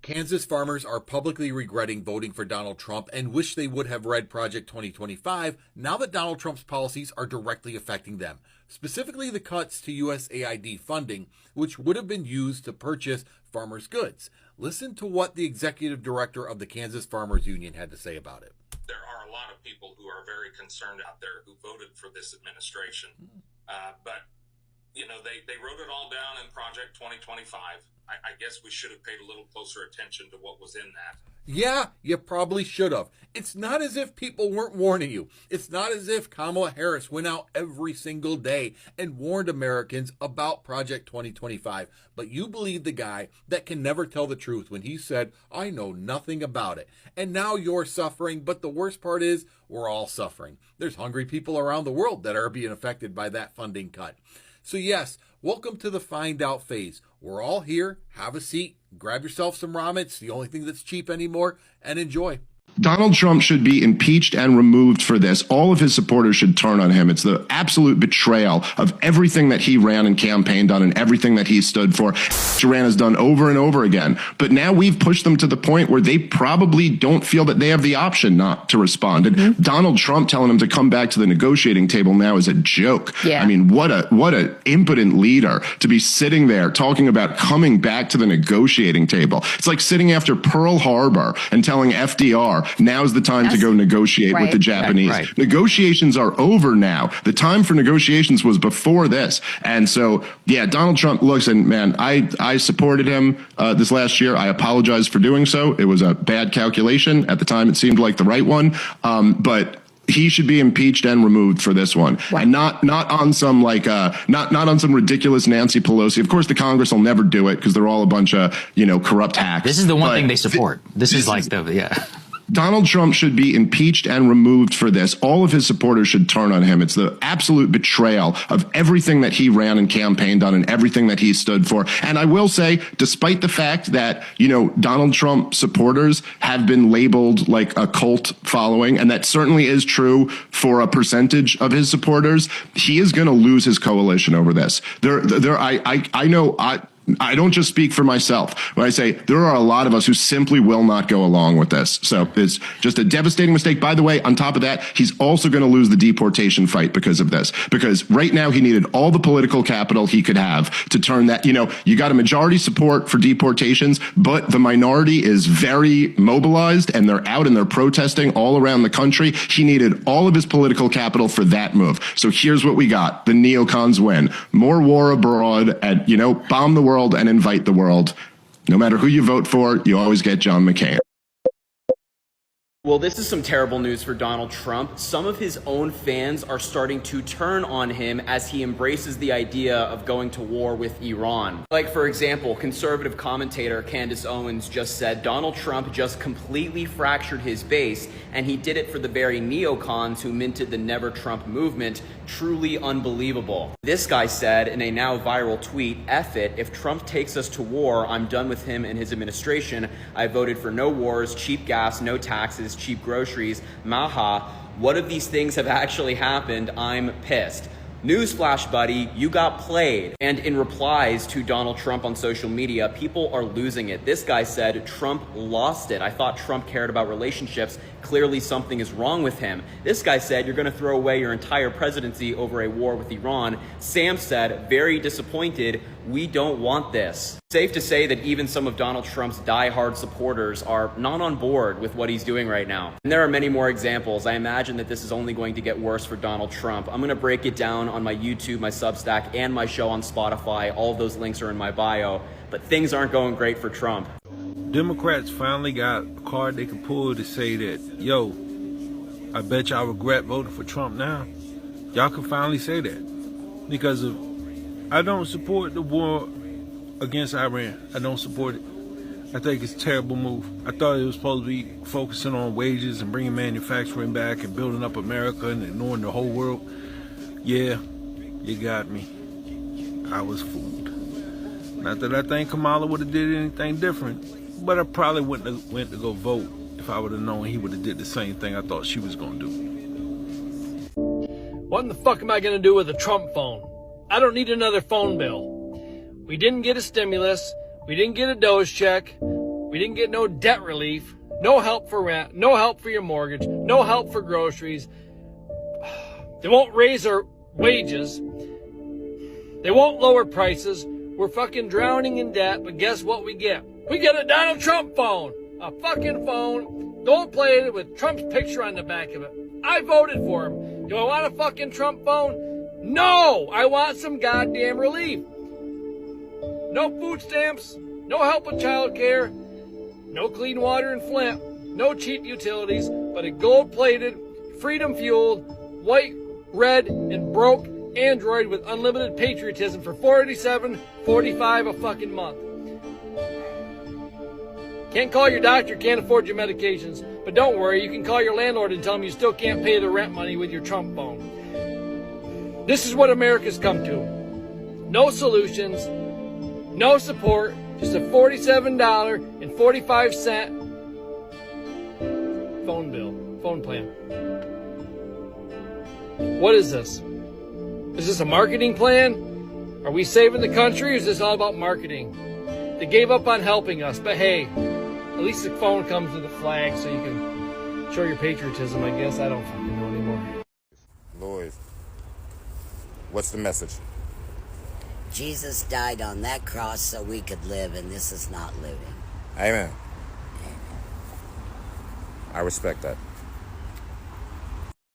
Kansas farmers are publicly regretting voting for Donald Trump and wish they would have read Project 2025 now that Donald Trump's policies are directly affecting them, specifically the cuts to USAID funding, which would have been used to purchase farmers' goods. Listen to what the executive director of the Kansas Farmers Union had to say about it. There are a lot of people who are very concerned out there who voted for this administration, but you know, they wrote it all down in Project 2025. I guess we should have paid a little closer attention to what was in that. Yeah, you probably should have. It's not as if people weren't warning you. It's not as if Kamala Harris went out every single day and warned Americans about Project 2025. But you believe the guy that can never tell the truth when he said, I know nothing about it. And now you're suffering, but the worst part is we're all suffering. There's hungry people around the world that are being affected by that funding cut. So yes, welcome to the find out phase. We're all here. Have a seat. Grab yourself some ramen. It's the only thing that's cheap anymore. And enjoy. Donald Trump should be impeached and removed for this. All of his supporters should turn on him. It's the absolute betrayal of everything that he ran and campaigned on and everything that he stood for. Duran has done over and over again. But now we've pushed them to the point where they probably don't feel that they have the option not to respond. And Donald Trump telling him to come back to the negotiating table now is a joke. Yeah. I mean, what a impotent leader to be sitting there talking about coming back to the negotiating table. It's like sitting after Pearl Harbor and telling FDR, now's the time to go negotiate with the Japanese. Right. Negotiations are over now. The time for negotiations was before this. And so, yeah, Donald Trump looks, and man, I supported him this last year. I apologize for doing so. It was a bad calculation. At the time, it seemed like the right one. But he should be impeached and removed for this one. Wow. And not on some like not on some ridiculous Nancy Pelosi. Of course, the Congress will never do it because they're all a bunch of, corrupt hacks. This is the one thing they support. This is like Donald Trump should be impeached and removed for this. All of his supporters should turn on him. It's the absolute betrayal of everything that he ran and campaigned on and everything that he stood for. And I will say, despite the fact that, Donald Trump supporters have been labeled like a cult following, and that certainly is true for a percentage of his supporters, he is going to lose his coalition over this. I don't just speak for myself when I say there are a lot of us who simply will not go along with this. So it's just a devastating mistake. By the way, on top of that, he's also going to lose the deportation fight because of this, because right now he needed all the political capital he could have to turn that, you got a majority support for deportations, but the minority is very mobilized and they're out and they're protesting all around the country. He needed all of his political capital for that move. So here's what we got. The neocons win. More war abroad and, bomb the world and invite the world. No matter who you vote for, you always get John McCain. Well, this is some terrible news for Donald Trump. Some of his own fans are starting to turn on him as he embraces the idea of going to war with Iran. Like, for example, conservative commentator Candace Owens just said Donald Trump just completely fractured his base, and he did it for the very neocons who minted the Never Trump movement. Truly unbelievable. This guy said in a now viral tweet, F it, if Trump takes us to war, I'm done with him and his administration. I voted for no wars, cheap gas, no taxes, cheap groceries, maha. What of these things have actually happened? I'm pissed. Newsflash, buddy, you got played. And in replies to Donald Trump on social media, people are losing it. This guy said, Trump lost it. I thought Trump cared about relationships. Clearly something is wrong with him. This guy said, you're going to throw away your entire presidency over a war with Iran. Sam said, very disappointed. We don't want this. Safe to say that even some of Donald Trump's diehard supporters are not on board with what he's doing right now. And there are many more examples. I imagine that this is only going to get worse for Donald Trump. I'm going to break it down on my YouTube, my Substack, and my show on Spotify. All of those links are in my bio. But things aren't going great for Trump. Democrats finally got a card they can pull to say that, yo, I bet y'all regret voting for Trump now. Y'all can finally say that. Because I don't support the war against Iran. I don't support it. I think it's a terrible move. I thought it was supposed to be focusing on wages and bringing manufacturing back and building up America and ignoring the whole world. Yeah, you got me. I was fooled. Not that I think Kamala would have did anything different, but I probably wouldn't have went to go vote if I would have known he would have did the same thing I thought she was going to do. What in the fuck am I going to do with a Trump phone? I don't need another phone bill. We didn't get a stimulus. We didn't get a Doge check. We didn't get no debt relief, no help for rent, no help for your mortgage, no help for groceries. They won't raise our wages. They won't lower prices. We're fucking drowning in debt, but guess what we get? We get a Donald Trump phone. A fucking phone, gold-plated with Trump's picture on the back of it. I voted for him. Do I want a fucking Trump phone? No! I want some goddamn relief. No food stamps, no help with childcare, no clean water in Flint, no cheap utilities, but a gold-plated, freedom-fueled, white, red, and broke Android with unlimited patriotism for $47.45 a fucking month. Can't call your doctor, can't afford your medications, but don't worry, you can call your landlord and tell him you still can't pay the rent money with your Trump phone. This is what America's come to. No solutions, no support, just a $47.45 phone plan. What is this? Is this a marketing plan? Are we saving the country, or is this all about marketing? They gave up on helping us, but hey, at least the phone comes with a flag so you can show your patriotism, I guess. I don't fucking know anymore. Lloyd, what's the message? Jesus died on that cross so we could live, and this is not living. Amen. I respect that.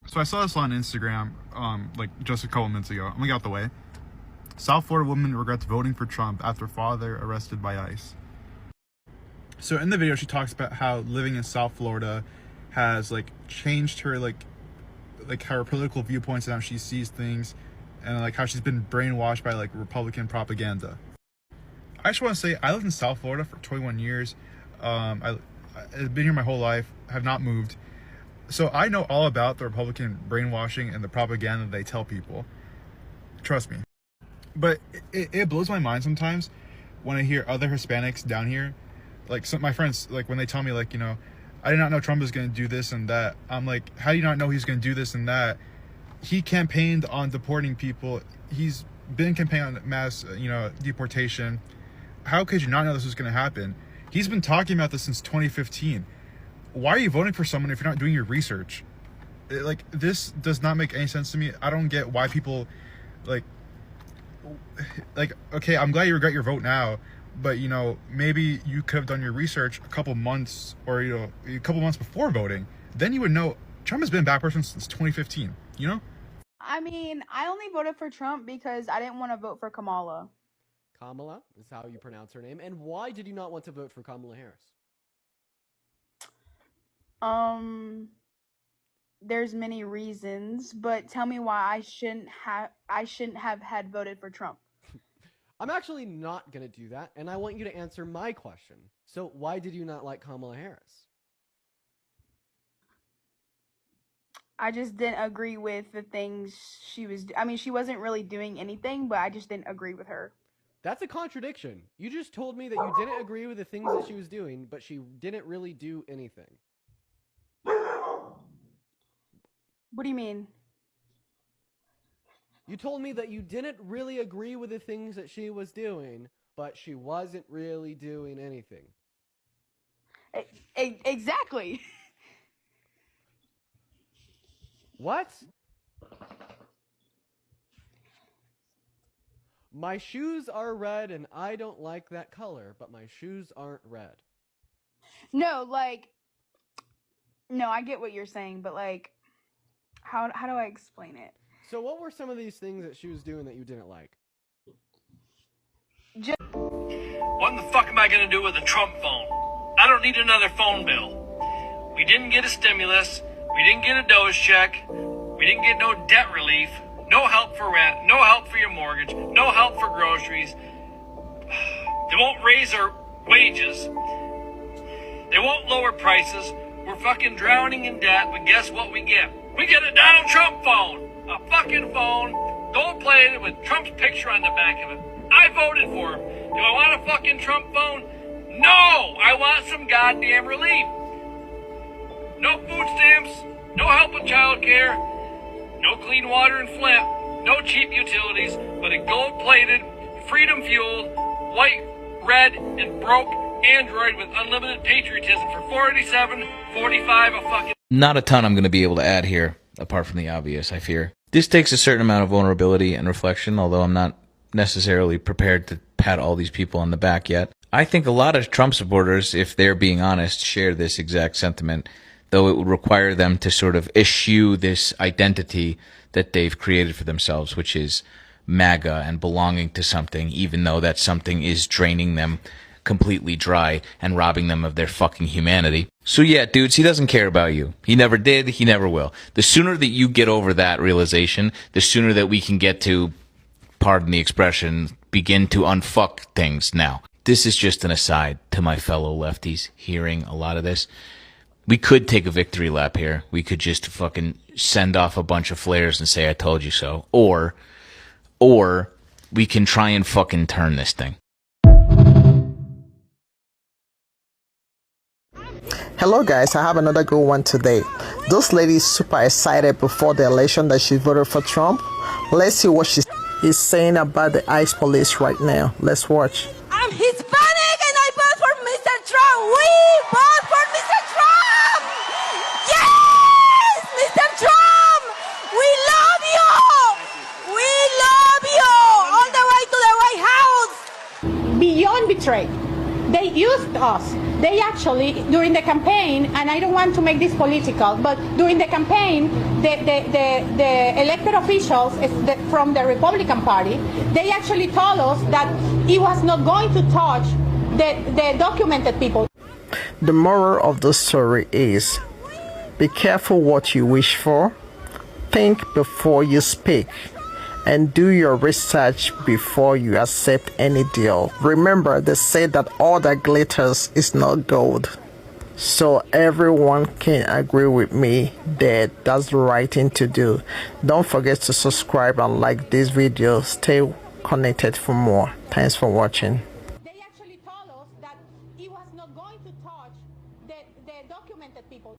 So I saw this on Instagram, like just a couple minutes ago. I'm gonna get out the way. South Florida woman regrets voting for Trump after father arrested by ICE. So in the video, she talks about how living in South Florida has like changed her like her political viewpoints and how she sees things, and like how she's been brainwashed by like Republican propaganda. I just want to say I lived in South Florida for 21 years. I've been here my whole life, have not moved. So I know all about the Republican brainwashing and the propaganda they tell people. Trust me. But it blows my mind sometimes when I hear other Hispanics down here, like some my friends, like when they tell me like, you know, I did not know Trump was going to do this and that. I'm like, how do you not know he's going to do this and that? He campaigned on deporting people. He's been campaigning on mass, deportation. How could you not know this was going to happen? He's been talking about this since 2015. Why are you voting for someone if you're not doing your research? This does not make any sense to me. I don't get why people like, okay, I'm glad you regret your vote now, but maybe you could have done your research a couple months or a couple months before voting. Then you would know Trump has been a bad person since 2015. I mean, I only voted for Trump because I didn't want to vote for Kamala. Kamala is how you pronounce her name. And why did you not want to vote for Kamala Harris? There's many reasons, but tell me why I shouldn't have had voted for Trump. I'm actually not going to do that, and I want you to answer my question. So why did you not like Kamala Harris? I just didn't agree with the things she was... I mean, she wasn't really doing anything, but I just didn't agree with her. That's a contradiction. You just told me that you didn't agree with the things that she was doing, but she didn't really do anything. What do you mean? You told me that you didn't really agree with the things that she was doing, but she wasn't really doing anything. Exactly. What? My shoes are red and I don't like that color, but my shoes aren't red. No, no, I get what you're saying, but how do I explain it? So what were some of these things that she was doing that you didn't like? What in the fuck am I going to do with a Trump phone? I don't need another phone bill. We didn't get a stimulus. We didn't get a DOGE check. We didn't get no debt relief. No help for rent. No help for your mortgage. No help for groceries. They won't raise our wages. They won't lower prices. We're fucking drowning in debt, but guess what we get? We get a Donald Trump phone. A fucking phone, gold-plated with Trump's picture on the back of it. I voted for him. Do I want a fucking Trump phone? No! I want some goddamn relief. No food stamps, no help with childcare, no clean water in Flint, no cheap utilities, but a gold-plated, freedom-fueled, white, red, and broke Android with unlimited patriotism for $47.45 a fucking. Not a ton I'm going to be able to add here, apart from the obvious, I fear. This takes a certain amount of vulnerability and reflection, although I'm not necessarily prepared to pat all these people on the back yet. I think a lot of Trump supporters, if they're being honest, share this exact sentiment, though it would require them to sort of eschew this identity that they've created for themselves, which is MAGA and belonging to something, even though that something is draining them completely dry and robbing them of their fucking humanity. So yeah, dudes, he doesn't care about you. He never did, he never will. The sooner that you get over that realization, the sooner that we can get to, pardon the expression, begin to unfuck things now. This is just an aside to my fellow lefties hearing a lot of this. We could take a victory lap here. We could just fucking send off a bunch of flares and say, I told you so. Or we can try and fucking turn this thing. Hello guys, I have another good one today. This lady is super excited before the election that she voted for Trump. Let's see what she is saying about the ICE police right now. Let's watch. I'm Hispanic and I vote for Mr. Trump. We vote for Mr. Trump. Yes, Mr. Trump. We love you. We love you. All the way to the White House. Beyond betrayed. They used us. They actually, during the campaign, and I don't want to make this political, but during the campaign, the elected officials from the Republican Party, they actually told us that he was not going to touch the documented people. The moral of the story is, be careful what you wish for, think before you speak, and do your research before you accept any deal. Remember, they say that all that glitters is not gold. So everyone can agree with me that that's the right thing to do. Don't forget to subscribe and like this video. Stay connected for more. Thanks for watching. They actually told us that he was not going to touch the documented people.